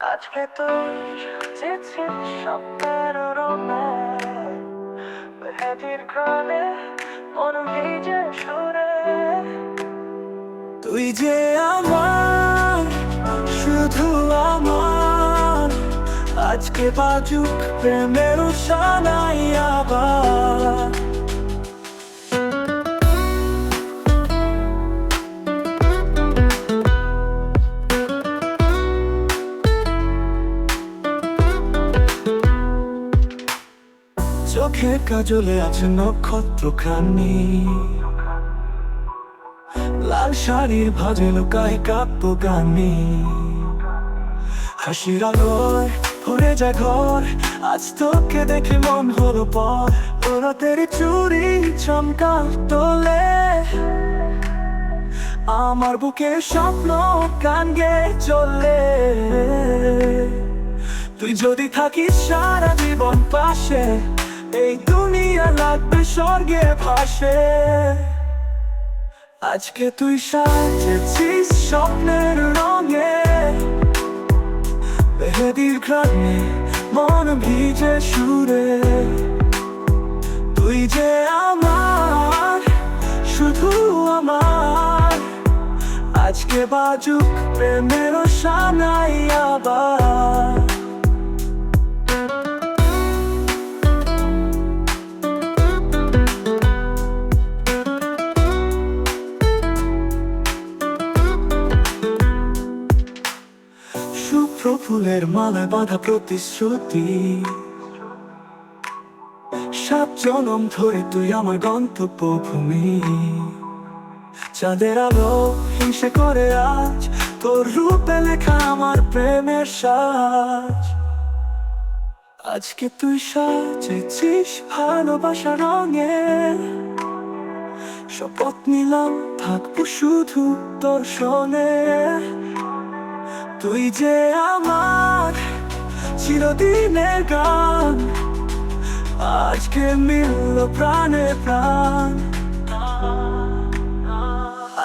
আজকে তুই সাজেছিস স্বপ্নের রঙে, মেহেদির ঘ্রাণে মন ভিজে সুরে। তুই যে আমার, শুধু আমার, আজকে বাজুক প্রেমের সানাই আবার। চোখের কাজলে আছে নক্ষত্রখানি, লাল শাড়ির ভাজে লুকায় কাব্য গানি। হাসির আলোয় ভরে যায় ঘর, আজ তোকে দেখে মন হলো পর। রাতের চুরি চমকা তোলে, আমার বুকে স্বপ্ন গান গেয়ে চলে। তুই যদি থাকিস সারা জীবন পাশে, এই দুনিয়া লাগবে স্বর্গে ভাসে। আজকে তুই সাজেছিস স্বপ্নের রঙে, মেহেদির ঘ্রাণে মন ভিজে সুরে। তুই যে আমার, শুধু আমার, আজকে বাজুক প্রেমের সানাই আবার। শুভ্র ফুলের মালায় বাঁধা প্রতিশ্রুতি, 7 জনম ধরে তুই আমার গন্তব্যভূমি। চাঁদের আলো হিংসে করে আজ, তোর রূপে লেখা আমার প্রেমের সাজ। আজকে তুই সাজেছিস ভালোবাসা রঙে, শপথ নিলাম থাকবো শুধু তোর শোনে। তুই যে আমার চিরদিনের গান, আজকে মিলল প্রাণে প্রাণ।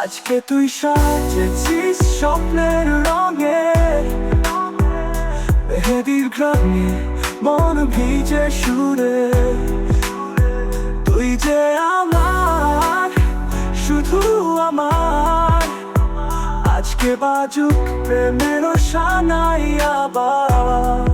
আজকে তুই সাজেছিস স্বপ্নের রঙে, মেহেদির ঘ্রাণে মন ভিজে সুরে। তুই যে আমার, শুধু আমার, আজকে বাজুক প্রেমের সানাই আবার।